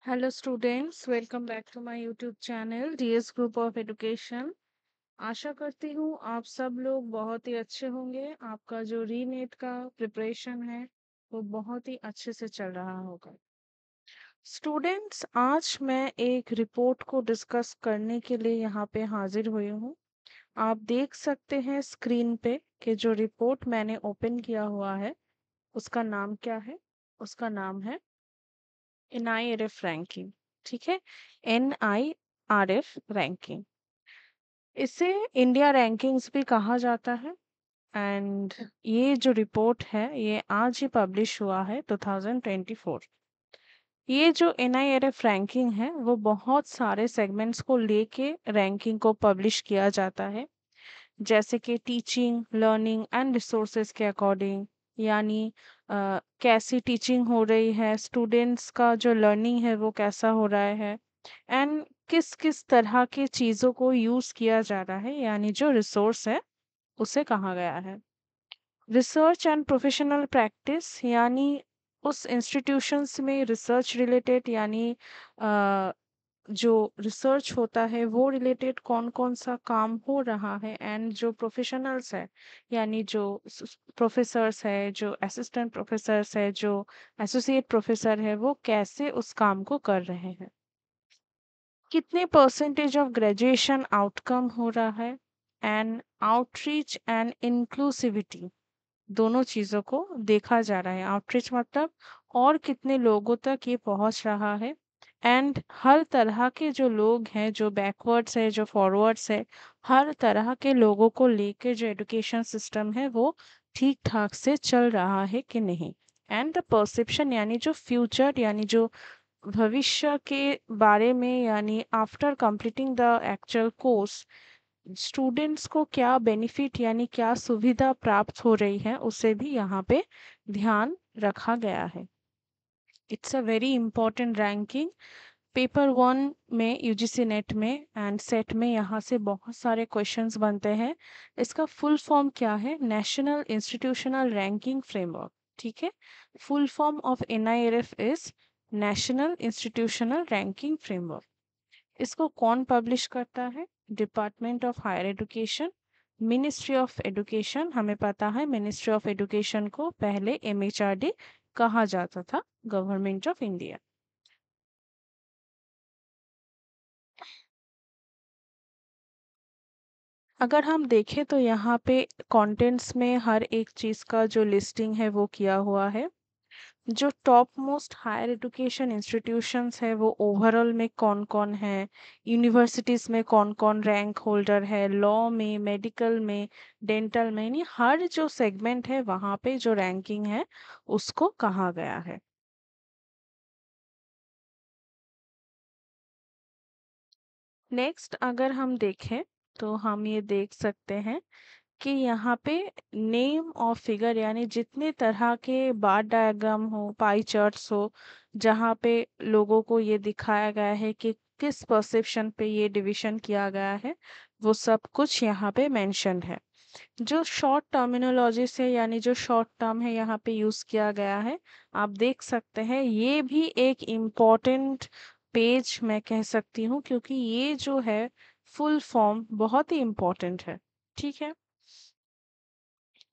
Hello students, welcome back to my YouTube channel DS group of education. आशा करती हूँ आप सब लोग बहुत ही अच्छे होंगे। आपका जो रीनेट का प्रिपरेशन है वो बहुत ही अच्छे से चल रहा होगा। स्टूडेंट्स, आज मैं एक रिपोर्ट को डिस्कस करने के लिए यहाँ पे हाजिर हुई हूँ। आप देख सकते हैं स्क्रीन पे कि जो रिपोर्ट मैंने ओपन किया हुआ है उसका नाम क्या है। उसका नाम है NIRF रैंकिंग। ठीक है, NIRF रैंकिंग। इसे इंडिया रैंकिंग्स भी कहा जाता है। एंड ये जो रिपोर्ट है ये आज ही पब्लिश हुआ है 2024। ये जो NIRF रैंकिंग है वो बहुत सारे सेगमेंट्स को लेके रैंकिंग को पब्लिश किया जाता है, जैसे कि टीचिंग, लर्निंग एंड रिसोर्सेज के अकॉर्डिंग। यानी कैसी टीचिंग हो रही है, स्टूडेंट्स का जो लर्निंग है वो कैसा हो रहा है, एंड किस किस तरह की चीज़ों को यूज़ किया जा रहा है, यानी जो रिसोर्स है उसे कहा गया है। रिसर्च एंड प्रोफेशनल प्रैक्टिस, यानी उस इंस्टीट्यूशंस में रिसर्च रिलेटेड, यानी जो रिसर्च होता है वो रिलेटेड कौन कौन सा काम हो रहा है, एंड जो प्रोफेशनल्स है, यानी जो प्रोफेसर्स है, जो असिस्टेंट प्रोफेसर्स है, जो एसोसिएट प्रोफेसर है, वो कैसे उस काम को कर रहे हैं। कितने परसेंटेज ऑफ ग्रेजुएशन आउटकम हो रहा है, एंड आउटरीच एंड इंक्लूसिविटी, दोनों चीज़ों को देखा जा रहा है। आउटरीच मतलब और कितने लोगों तक ये पहुंच रहा है, एंड हर तरह के जो लोग हैं, जो बैकवर्ड्स है, जो फॉरवर्ड्स है, हर तरह के लोगों को लेके जो एजुकेशन सिस्टम है वो ठीक ठाक से चल रहा है कि नहीं। एंड द परसेप्शन, यानी जो फ्यूचर, यानी जो भविष्य के बारे में, यानी after completing the actual course students को क्या बेनिफिट, यानी क्या सुविधा प्राप्त हो रही है, उसे भी यहाँ पे ध्यान रखा गया है। It's a very important ranking. Paper 1 में यूजीसी नेट में एंड सेट में यहाँ से बहुत सारे क्वेश्चंस बनते हैं। इसका फुल फॉर्म क्या है? National institutional ranking framework. ठीक है, full form of NIRF is national institutional ranking framework. इसको कौन पब्लिश करता है? Department of higher education, ministry of education. हमें पता है मिनिस्ट्री ऑफ एजुकेशन को पहले MHRD कहा जाता था, गवर्नमेंट ऑफ इंडिया। अगर हम देखें तो यहाँ पे कंटेंट्स में हर एक चीज़ का जो लिस्टिंग है वो किया हुआ है। जो top most higher education institutions है वो ओवरऑल में कौन कौन है, यूनिवर्सिटीज़ में कौन कौन रैंक होल्डर है, लॉ में, मेडिकल में, डेंटल में, यानी हर जो सेगमेंट है वहाँ पे जो रैंकिंग है उसको कहा गया है। नेक्स्ट अगर हम देखें तो हम ये देख सकते हैं कि यहाँ पे नेम और फिगर, यानी जितने तरह के बार डायग्राम हो, पाई चार्ट्स हो, जहाँ पे लोगों को ये दिखाया गया है कि किस परसेप्शन पे ये डिवीजन किया गया है, वो सब कुछ यहाँ पे मेंशन है। जो शॉर्ट टर्मिनोलॉजी से, यानी जो शॉर्ट टर्म है यहाँ पे यूज किया गया है, आप देख सकते हैं ये भी एक इम्पॉर्टेंट पेज मैं कह सकती हूँ, क्योंकि ये जो है फुल फॉर्म बहुत ही इम्पोर्टेंट है। ठीक है,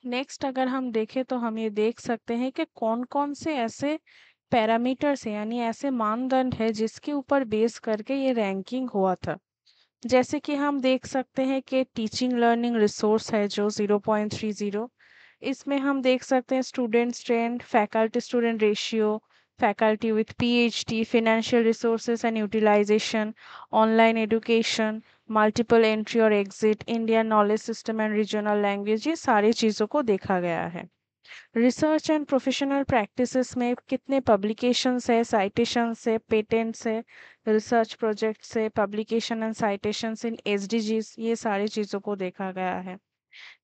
नेक्स्ट अगर हम देखें तो हम ये देख सकते हैं कि कौन कौन से ऐसे पैरामीटर्स हैं, यानी ऐसे मानदंड है जिसके ऊपर बेस करके ये रैंकिंग हुआ था। जैसे कि हम देख सकते हैं कि टीचिंग लर्निंग रिसोर्स है जो 0.30। इसमें हम देख सकते हैं student strength, faculty student ratio, faculty with PhD, financial resources and utilisation, online education, multiple entry और exit, Indian knowledge system and regional language, ये सारी चीज़ों को देखा गया है। रिसर्च एंड प्रोफेशनल प्रैक्टिसेस में कितने पब्लिकेशंस है, साइटेशंस है, पेटेंट्स है, रिसर्च प्रोजेक्ट्स है, publication and citations in SDGs, ये सारी चीज़ों को देखा गया है।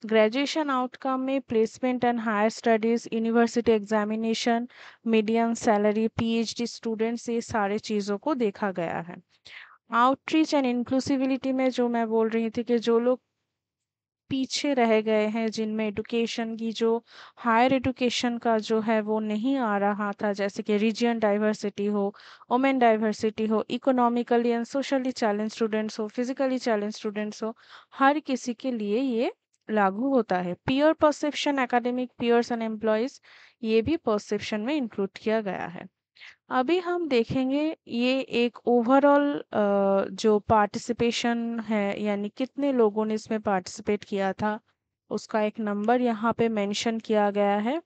ग्रेजुएशन आउटकम में placement and higher studies, university examination, medium salary, PhD students, ये सारे चीज़ों को देखा गया है। आउटरीच एंड इंक्लूसिविलिटी में जो मैं बोल रही थी कि जो लोग पीछे रह गए हैं, जिनमें एडुकेशन की जो हायर एजुकेशन का जो है वो नहीं आ रहा था, जैसे कि रीजन डाइवर्सिटी हो, वुमेन डाइवर्सिटी हो, economically and socially challenge students हो, फिजिकली चैलेंज स्टूडेंट्स हो, हर किसी के लिए ये लागू होता है। Peer perception, academic peers and employers, ये भी परसेप्शन में इंक्लूड किया गया है। अभी हम देखेंगे ये एक ओवरऑल जो पार्टिसिपेशन है, यानी कितने लोगों ने इसमें पार्टिसिपेट किया था, उसका एक नंबर यहाँ पे मेंशन किया गया है।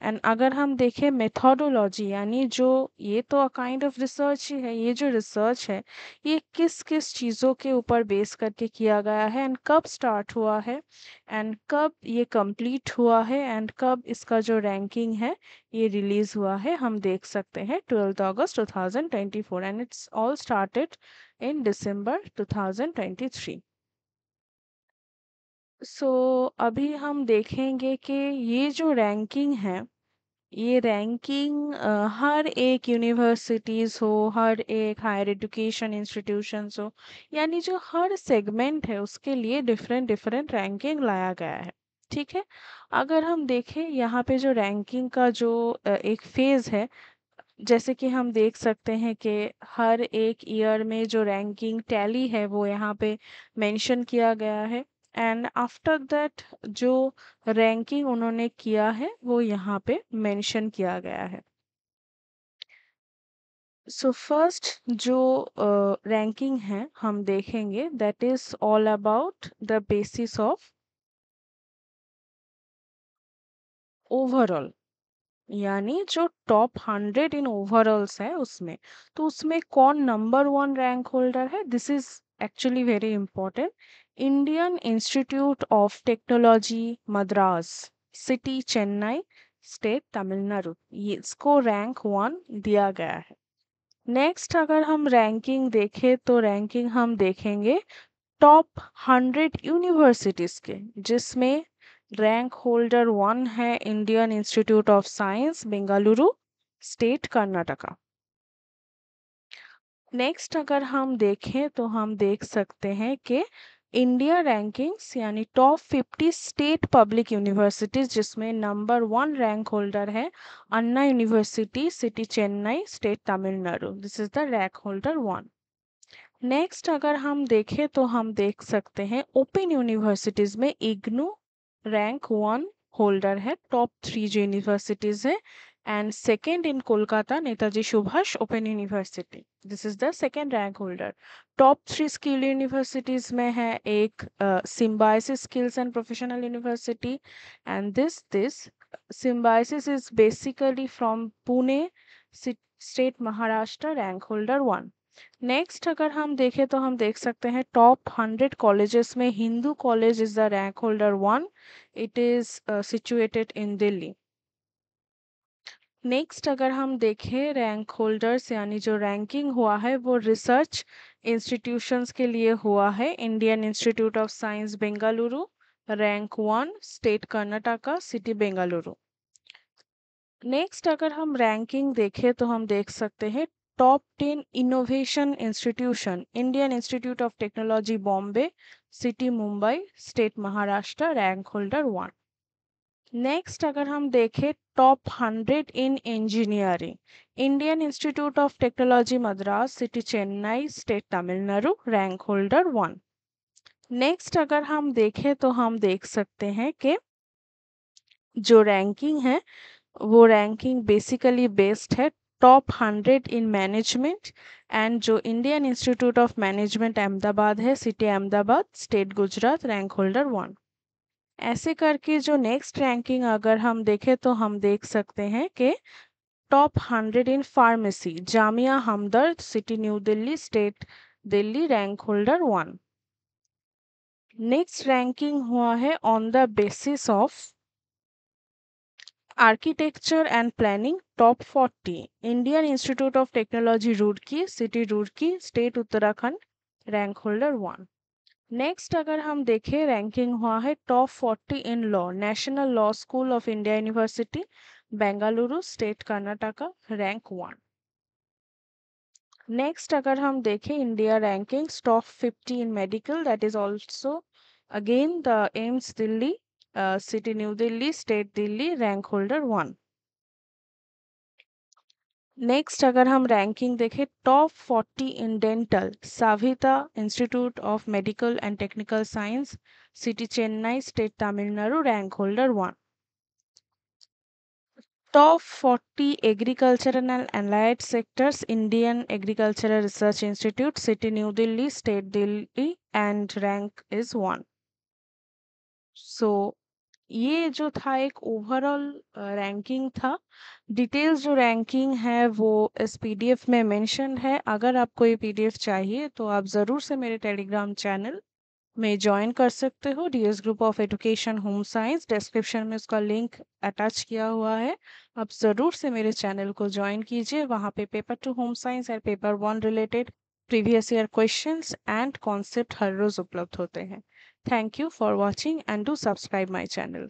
एंड अगर हम देखें मेथोडोलॉजी, यानी जो ये तो काइंड ऑफ रिसर्च ही है, ये जो रिसर्च है ये किस किस चीज़ों के ऊपर बेस करके किया गया है, एंड कब स्टार्ट हुआ है, एंड कब ये कंप्लीट हुआ है, एंड कब इसका जो रैंकिंग है ये रिलीज हुआ है, हम देख सकते हैं 12 अगस्त 2024, and it's all started in December 2023। So अभी हम देखेंगे कि ये जो रैंकिंग है, ये रैंकिंग हर एक यूनिवर्सिटीज़ हो, हर एक हायर एजुकेशन इंस्टीट्यूशंस हो, यानी जो हर सेगमेंट है उसके लिए डिफरेंट डिफरेंट रैंकिंग लाया गया है। ठीक है, अगर हम देखें यहाँ पे जो रैंकिंग का जो एक फेज है, जैसे कि हम देख सकते हैं कि हर एक ईयर में जो रैंकिंग टैली है वो यहाँ पे मेंशन किया गया है, एंड आफ्टर दैट जो रैंकिंग उन्होंने किया है वो यहाँ पे मेंशन किया गया है। सो फर्स्ट जो रैंकिंग है हम देखेंगे, that is all about the basis of overall, यानी जो टॉप 100 इन ओवरऑल्स है उसमें, तो उसमें कौन नंबर वन रैंक होल्डर है, this is actually very important. Indian Institute of technology Madras, city Chennai, state Tamil Nadu, ये इसको रैंक 1 दिया गया है। नेक्स्ट अगर हम रैंकिंग देखें तो रैंकिंग हम देखेंगे टॉप 100 यूनिवर्सिटीज के, जिसमें रैंक होल्डर 1 है Indian Institute of Science Bengaluru, state Karnataka. Next अगर हम देखें तो हम देख सकते हैं कि इंडिया रैंकिंग्स यानी टॉप 50 स्टेट पब्लिक यूनिवर्सिटीज, जिसमें नंबर 1 रैंक होल्डर है Anna university, city Chennai, state Tamil Nadu, this is the rank holder 1। Next अगर हम देखें तो हम देख सकते हैं ओपन यूनिवर्सिटीज में इग्नू रैंक 1 होल्डर है, टॉप 3 जो यूनिवर्सिटीज है, and second in Kolkata Netaji Subhash open university, this is the second rank holder. Top 3 skill universities में है एक symbiosis skills and professional university, and this symbiosis is basically from Pune, state Maharashtra, rank holder 1। Next अगर हम देखें तो हम देख सकते हैं टॉप 100 कॉलेजेस में Hindu college is the rank holder 1, it is situated in Delhi. Next अगर हम देखें रैंक होल्डर्स, यानी जो रैंकिंग हुआ है वो रिसर्च इंस्टीट्यूशंस के लिए हुआ है, Indian Institute of Science Bengaluru, rank 1, state Karnataka, city Bengaluru. Next अगर हम रैंकिंग देखें तो हम देख सकते हैं top 10 innovation institution, Indian Institute of technology Bombay, city Mumbai, state Maharashtra, rank holder 1। Next अगर हम देखें top 100 in engineering, Indian Institute of technology Madras, city Chennai, state Tamil Nadu, rank holder 1। Next अगर हम देखें तो हम देख सकते हैं कि जो रैंकिंग है वो रैंकिंग बेसिकली बेस्ड है टॉप 100 इन मैनेजमेंट, एंड जो Indian Institute of Management Ahmedabad है, city Ahmedabad, state Gujarat, rank holder 1। ऐसे करके जो नेक्स्ट रैंकिंग अगर हम देखें तो हम देख सकते हैं कि top 100 in pharmacy, Jamia Hamdard, city new Delhi, state Delhi, rank holder 1। Next ranking हुआ है on the basis of architecture and planning, top 40, Indian Institute of technology Roorkee, city Roorkee, state Uttarakhand, rank holder 1। Next अगर हम देखें रैंकिंग हुआ है top 40 in law, national law school of India university Bengaluru, state Karnataka, rank 1। Next अगर हम देखें India rankings top 50 in medical, that is also Again, the AIMS Delhi, City New Delhi, State Delhi, rank holder 1. Next अगर हम ranking देखें top 40 in dental Saveetha Institute of Medical and Technical Science city Chennai state Tamil Nadu rank holder 1. Top 40 agricultural and allied sectors Indian Agricultural Research Institute City New Delhi State Delhi and rank is 1. So ये जो था एक overall ranking था. Details जो ranking है वो इस PDF में मेंशन है. अगर आपको ये पीडीएफ चाहिए तो आप ज़रूर से मेरे टेलीग्राम चैनल में ज्वाइन कर सकते हो. DS group of education home science, description में उसका लिंक अटैच किया हुआ है. आप ज़रूर से मेरे चैनल को ज्वाइन कीजिए. वहाँ पे पेपर 2 होम साइंस और paper 1 related previous year questions and concept हर रोज उपलब्ध होते हैं. Thank you for watching and do subscribe my channel.